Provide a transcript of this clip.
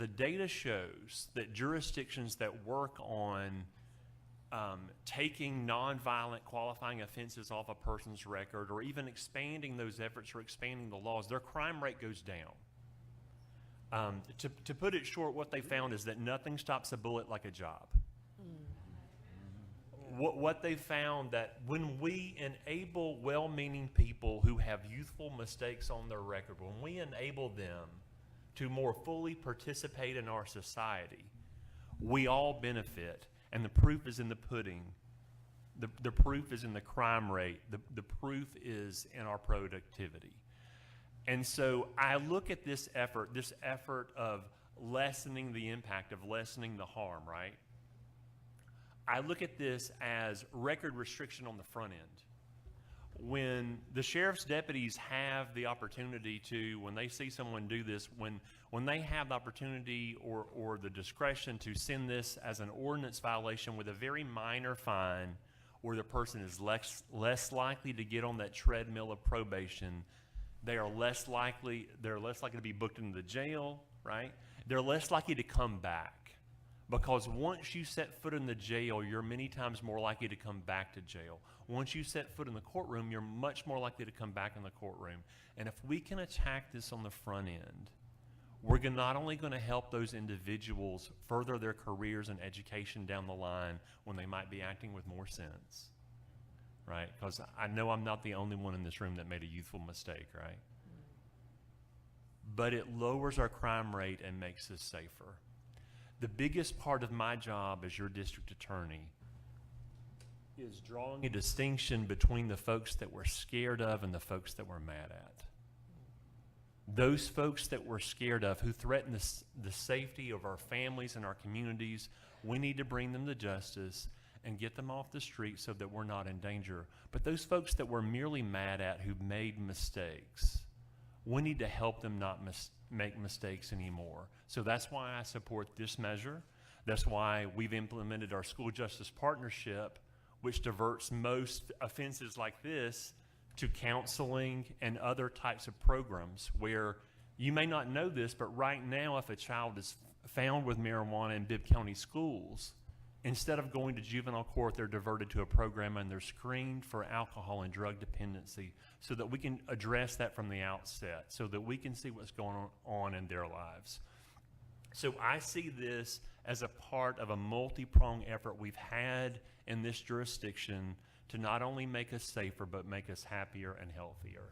the data shows that jurisdictions that work on taking nonviolent qualifying offenses off a person's record, or even expanding those efforts or expanding the laws, their crime rate goes down. To put it short, what they found is that nothing stops a bullet like a job. What they found, that when we enable well-meaning people who have youthful mistakes on their record, when we enable them to more fully participate in our society, we all benefit. And the proof is in the pudding. The proof is in the crime rate. The proof is in our productivity. And so I look at this effort of lessening the impact, of lessening the harm, right? I look at this as record restriction on the front end. When the sheriff's deputies have the opportunity to, when they see someone do this, when they have the opportunity or the discretion to send this as an ordinance violation with a very minor fine, where the person is less likely to get on that treadmill of probation, they're less likely to be booked into the jail, right? They're less likely to come back. Because once you set foot in the jail, you're many times more likely to come back to jail. Once you set foot in the courtroom, you're much more likely to come back in the courtroom. And if we can attack this on the front end, we're not only going to help those individuals further their careers and education down the line when they might be acting with more sense, right? Because I know I'm not the only one in this room that made a youthful mistake, right? But it lowers our crime rate and makes us safer. The biggest part of my job as your district attorney is drawing a distinction between the folks that we're scared of and the folks that we're mad at. Those folks that we're scared of, who threaten the safety of our families and our communities, we need to bring them to justice and get them off the street so that we're not in danger. But those folks that we're merely mad at, who've made mistakes, we need to help them not make mistakes anymore. So that's why I support this measure. That's why we've implemented our school justice partnership, which diverts most offenses like this to counseling and other types of programs, where you may not know this, but right now, if a child is found with marijuana in Bibb County schools, instead of going to juvenile court, they're diverted to a program and they're screened for alcohol and drug dependency, so that we can address that from the outset, so that we can see what's going on in their lives. So I see this as a part of a multi-prong effort we've had in this jurisdiction to not only make us safer, but make us happier and healthier.